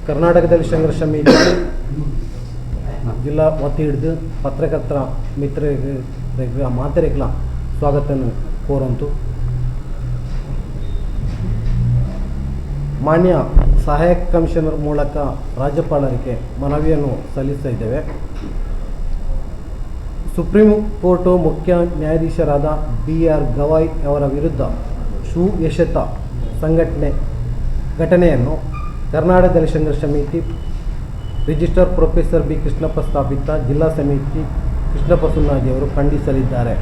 ಕರ್ನಾಟಕದಲ್ಲಿ ಸಂಘರ್ಷ ಸಮಿತಿ ಜಿಲ್ಲಾ ಒತ್ತಿ ಹಿಡಿದು ಪತ್ರಕರ್ತರ ಮಿತ್ರರಿಗೆ ಮಾತರಿಗಳ ಸ್ವಾಗತವನ್ನು ಕೋರಂತು. ಮಾನ್ಯ ಸಹಾಯಕ ಕಮಿಷನರ್ ಮೂಲಕ ರಾಜ್ಯಪಾಲರಿಗೆ ಮನವಿಯನ್ನು ಸಲ್ಲಿಸ್ತಾ ಇದ್ದೇವೆ. ಸುಪ್ರೀಂ ಕೋರ್ಟು ಮುಖ್ಯ ನ್ಯಾಯಾಧೀಶರಾದ BR ಗವಾಯ್ ಅವರ ವಿರುದ್ಧ ಸುಎಸೆತ ಘಟನೆಯನ್ನು ಕರ್ನಾಟಕದಲ್ಲಿ ಸಂಘರ್ಷ ಸಮಿತಿ ರಿಜಿಸ್ಟರ್ ಪ್ರೊಫೆಸರ್ ಬಿ ಕೃಷ್ಣಪ್ಪ ಸ್ಥಾಪಿತ ಜಿಲ್ಲಾ ಸಮಿತಿ ಕೃಷ್ಣಪ್ಪ ಸುನ್ನಾಜಿಯವರು ಖಂಡಿಸಲಿದ್ದಾರೆ.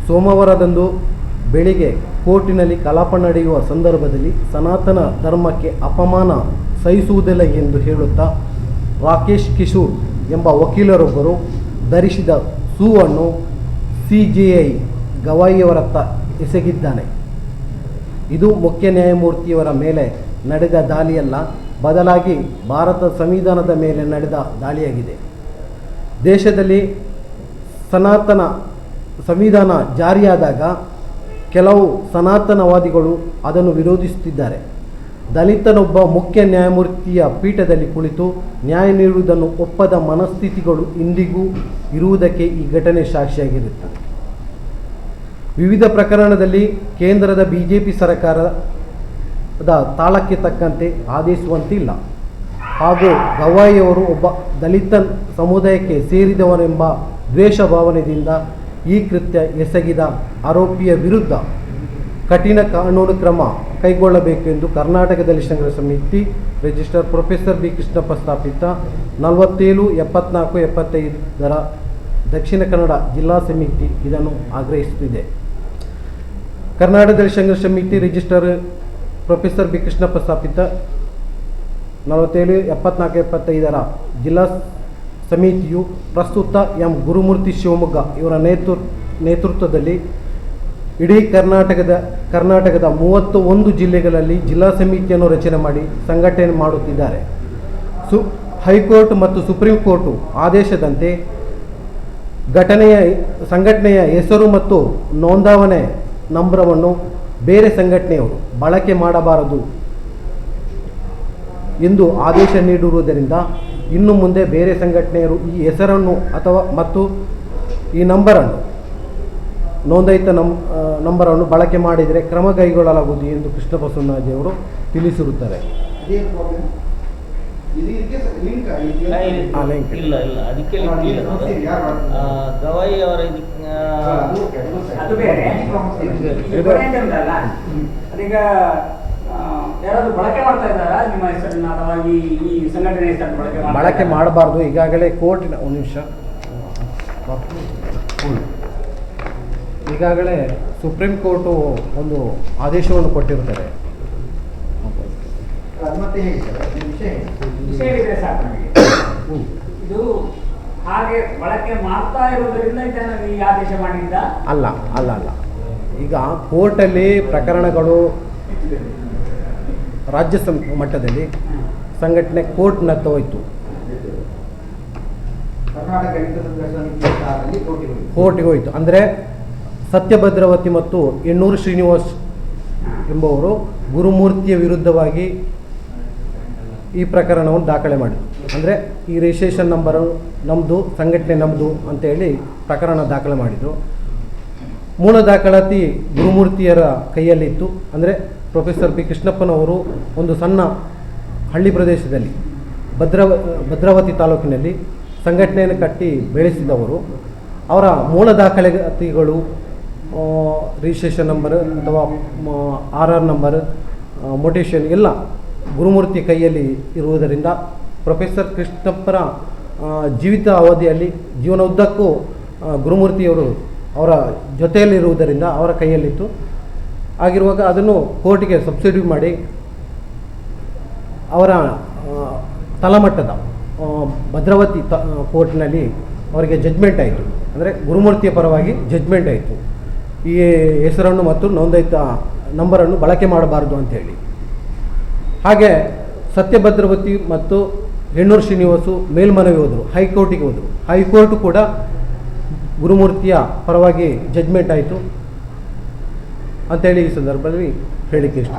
ಸೋಮವಾರದಂದು ಬೆಳಿಗ್ಗೆ ಕೋರ್ಟಿನಲ್ಲಿ ಕಲಾಪ ನಡೆಯುವ ಸಂದರ್ಭದಲ್ಲಿ ಸನಾತನ ಧರ್ಮಕ್ಕೆ ಅಪಮಾನ ಸಹಿಸುವುದಿಲ್ಲ ಎಂದು ಹೇಳುತ್ತಾ ರಾಕೇಶ್ ಕಿಶೋರ್ ಎಂಬ ವಕೀಲರೊಬ್ಬರು ಧರಿಸಿದ ಶೂವನ್ನು CJI ಗವಾಯಿಯವರತ್ತ ಎಸಗಿದ್ದಾನೆ. ಇದು ಮುಖ್ಯ ನ್ಯಾಯಮೂರ್ತಿಯವರ ಮೇಲೆ ನಡೆದ ದಾಳಿಯಲ್ಲ, ಬದಲಾಗಿ ಭಾರತ ಸಂವಿಧಾನದ ಮೇಲೆ ನಡೆದ ದಾಳಿಯಾಗಿದೆ. ದೇಶದಲ್ಲಿ ಸನಾತನ ಸಂವಿಧಾನ ಜಾರಿಯಾದಾಗ ಕೆಲವು ಸನಾತನವಾದಿಗಳು ಅದನ್ನು ವಿರೋಧಿಸುತ್ತಿದ್ದಾರೆ. ದಲಿತನೊಬ್ಬ ಮುಖ್ಯ ನ್ಯಾಯಮೂರ್ತಿಯ ಪೀಠದಲ್ಲಿ ಕುಳಿತು ನ್ಯಾಯ ನೀಡುವುದನ್ನು ಒಪ್ಪದ ಮನಸ್ಥಿತಿಗಳು ಇಂದಿಗೂ ಇರುವುದಕ್ಕೆ ಈ ಘಟನೆ ಸಾಕ್ಷಿಯಾಗಿರುತ್ತದೆ. ವಿವಿಧ ಪ್ರಕರಣದಲ್ಲಿ ಕೇಂದ್ರದ BJP ಸರ್ಕಾರದ ತಾಳಕ್ಕೆ ತಕ್ಕಂತೆ ಆದೇಶಿಸುವಂತಿಲ್ಲ ಹಾಗೂ ಗವಾಯಿಯವರು ಒಬ್ಬ ದಲಿತ ಸಮುದಾಯಕ್ಕೆ ಸೇರಿದವನೆಂಬ ದ್ವೇಷ ಭಾವನೆಯಿಂದ ಈ ಕೃತ್ಯ ಎಸಗಿದ ಆರೋಪಿಯ ವಿರುದ್ಧ ಕಠಿಣ ಕಾನೂನು ಕ್ರಮ ಕೈಗೊಳ್ಳಬೇಕೆಂದು ಕರ್ನಾಟಕದಲ್ಲಿ ಸಂಘರ್ಷ ಸಮಿತಿ ರಿಜಿಸ್ಟರ್ ಪ್ರೊಫೆಸರ್ ಬಿ ಕೃಷ್ಣಪ್ಪ ಸ್ಥಾಪಿತ 47, 74, 75 ದಕ್ಷಿಣ ಕನ್ನಡ ಜಿಲ್ಲಾ ಸಮಿತಿ ಇದನ್ನು ಆಗ್ರಹಿಸುತ್ತಿದೆ. ಕರ್ನಾಟಕದಲ್ಲಿ ಸಂಘರ್ಷ ಸಮಿತಿ ರಿಜಿಸ್ಟರ್ ಪ್ರೊಫೆಸರ್ ಬಿ ಕೃಷ್ಣಪ್ಪ ಸ್ಥಾಪಿತ 47, 74, 75 ಜಿಲ್ಲಾ ಸಮಿತಿಯು ಪ್ರಸ್ತುತ M ಗುರುಮೂರ್ತಿ ಶಿವಮೊಗ್ಗ ಇವರ ನೇತೃತ್ವದಲ್ಲಿ ಇಡೀ ಕರ್ನಾಟಕದ 31 ಜಿಲ್ಲೆಗಳಲ್ಲಿ ಜಿಲ್ಲಾ ಸಮಿತಿಯನ್ನು ರಚನೆ ಮಾಡಿ ಸಂಘಟನೆ ಮಾಡುತ್ತಿದ್ದಾರೆ. ಹೈಕೋರ್ಟ್ ಮತ್ತು ಸುಪ್ರೀಂ ಕೋರ್ಟು ಆದೇಶದಂತೆ ಸಂಘಟನೆಯ ಹೆಸರು ಮತ್ತು ನೋಂದಾವಣೆ ನಂಬರವನ್ನು ಬೇರೆ ಸಂಘಟನೆಯವರು ಬಳಕೆ ಮಾಡಬಾರದು ಎಂದು ಆದೇಶ ನೀಡಿರುವುದರಿಂದ ಇನ್ನು ಮುಂದೆ ಬೇರೆ ಸಂಘಟನೆಯರು ಈ ಹೆಸರನ್ನು ಮತ್ತು ಈ ನಂಬರನ್ನು ನೋಂದಾಯಿತ ನಂಬರನ್ನು ಬಳಕೆ ಮಾಡಿದರೆ ಕ್ರಮ ಕೈಗೊಳ್ಳಲಾಗುವುದು ಎಂದು ಕೃಷ್ಣಪ್ಪ ಸುನ್ನಾಜಿಯವರು ತಿಳಿಸಿರುತ್ತಾರೆ. ಗವಾಯಿ ಅವರ ಬಳಕೆ ಮಾಡಬಾರ್ದು. ಈಗಾಗಲೇ ಕೋರ್ಟಿನ ಒಂದು ನಿಮಿಷ ಈಗಾಗಲೇ ಸುಪ್ರೀಂ ಕೋರ್ಟು ಒಂದು ಆದೇಶವನ್ನು ಕೊಟ್ಟಿರುತ್ತದೆ. ಇದು ಹಾಗೆ ಬಳಕೆ ಮಾಡ್ತಾ ಇರೋದ್ರಿಂದ ಇದನ್ನು ಈ ಆದೇಶ ಮಾಡಿದ್ದ ಅಲ್ಲ. ಈಗ ಕೋರ್ಟಲ್ಲಿ ಪ್ರಕರಣಗಳು ರಾಜ್ಯ ಮಟ್ಟದಲ್ಲಿ ಸಂಘಟನೆ ಕೋರ್ಟ್ನತ್ತ ಹೋಯಿತು, ಕೋರ್ಟಿಗೆ ಹೋಯಿತು. ಅಂದರೆ ಸತ್ಯಭದ್ರಾವತಿ ಮತ್ತು ಎಣ್ಣೂರು ಶ್ರೀನಿವಾಸ್ ಎಂಬುವರು ಗುರುಮೂರ್ತಿಯ ವಿರುದ್ಧವಾಗಿ ಈ ಪ್ರಕರಣವನ್ನು ದಾಖಲೆ ಮಾಡಿದರು. ಅಂದರೆ ಈ ರಿಜಿಸ್ಟ್ರೇಷನ್ ನಂಬರು ನಮ್ಮದು, ಸಂಘಟನೆ ನಮ್ಮದು ಅಂತೇಳಿ ಪ್ರಕರಣ ದಾಖಲೆ ಮಾಡಿದರು. ಮೂಲ ದಾಖಲಾತಿ ಗುರುಮೂರ್ತಿಯರ ಕೈಯಲ್ಲಿತ್ತು. ಅಂದರೆ ಪ್ರೊಫೆಸರ್ ಬಿ ಕೃಷ್ಣಪ್ಪನವರು ಒಂದು ಸಣ್ಣ ಹಳ್ಳಿ ಪ್ರದೇಶದಲ್ಲಿ ಭದ್ರಾವತಿ ತಾಲೂಕಿನಲ್ಲಿ ಸಂಘಟನೆಯನ್ನು ಕಟ್ಟಿ ಬೆಳೆಸಿದವರು. ಅವರ ಮೂಲ ದಾಖಲಾತಿಗಳು ರಿಜಿಸ್ಟ್ರೇಷನ್ ನಂಬರ್ ಅಥವಾ RR ನಂಬರ್, ಮೊಟೇಷನ್ ಎಲ್ಲ ಗುರುಮೂರ್ತಿ ಕೈಯಲ್ಲಿ ಇರುವುದರಿಂದ ಪ್ರೊಫೆಸರ್ ಕೃಷ್ಣಪ್ಪರ ಜೀವಿತ ಅವಧಿಯಲ್ಲಿ ಜೀವನೋದ್ದಕ್ಕೂ ಗುರುಮೂರ್ತಿಯವರು ಅವರ ಜೊತೆಯಲ್ಲಿರುವುದರಿಂದ ಅವರ ಕೈಯಲ್ಲಿತ್ತು. ಆಗಿರುವಾಗ ಅದನ್ನು ಕೋರ್ಟಿಗೆ ಸಬ್ಸಿಡಿ ಮಾಡಿ ಅವರ ತಳಮಟ್ಟದ ಭದ್ರಾವತಿ ಕೋರ್ಟ್ನಲ್ಲಿ ಅವರಿಗೆ ಜಡ್ಜ್ಮೆಂಟ್ ಆಯಿತು. ಅಂದರೆ ಗುರುಮೂರ್ತಿಯ ಪರವಾಗಿ ಜಡ್ಜ್ಮೆಂಟ್ ಆಯಿತು, ಈ ಹೆಸರನ್ನು ಮತ್ತು ನೋಂದಾಯಿತ ನಂಬರನ್ನು ಬಳಕೆ ಮಾಡಬಾರ್ದು ಅಂಥೇಳಿ. ಹಾಗೆ ಸತ್ಯಭದ್ರಾವತಿ ಮತ್ತು ಎಣ್ಣೂರು ಶ್ರೀನಿವಾಸು ಮೇಲ್ಮನವಿ ಹೋದರು, ಹೈಕೋರ್ಟಿಗೆ ಹೋದರು. ಹೈಕೋರ್ಟು ಕೂಡ ಗುರುಮೂರ್ತಿಯ ಪರವಾಗಿ ಜಡ್ಜ್ಮೆಂಟ್ ಆಯಿತು ಅಂತೇಳಿ ಈ ಸಂದರ್ಭದಲ್ಲಿ ಹೇಳಿಕೆ ಇಷ್ಟ.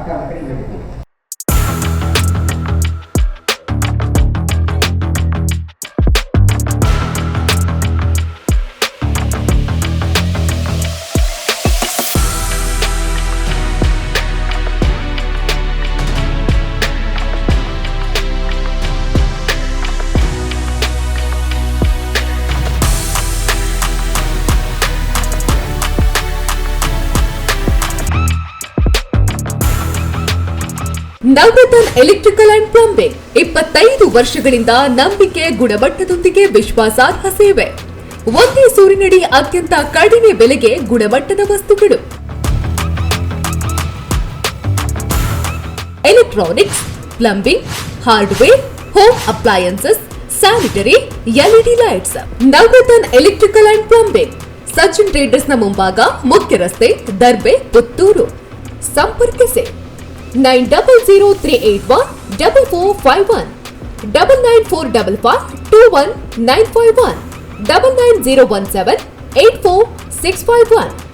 ನವರತ್ನ ಎಲೆಕ್ಟ್ರಿಕಲ್ ಅಂಡ್ ಪ್ಲಂಬಿಂಗ್ 25 ವರ್ಷಗಳಿಂದ ನಂಬಿಕೆ ಗುಣಮಟ್ಟದೊಂದಿಗೆ ವಿಶ್ವಾಸಾರ್ಹ ಸೇವೆ. ಒಂದೇ ಸೂರಿನಡಿ ಅತ್ಯಂತ ಕಡಿಮೆ ಬೆಲೆಗೆ ಗುಣಮಟ್ಟದ ವಸ್ತುಗಳು. Electronics, plumbing, hardware, home appliances, sanitary, LED lights. Navaratna electrical and plumbing, Sachin traders ನ ಮುಂಭಾಗ, ಮುಖ್ಯ ರಸ್ತೆ, ದರ್ಬೆ, ಪುತ್ತೂರು. ಸಂಪರ್ಕಿಸಿ 9003814451 9945521951 990178461.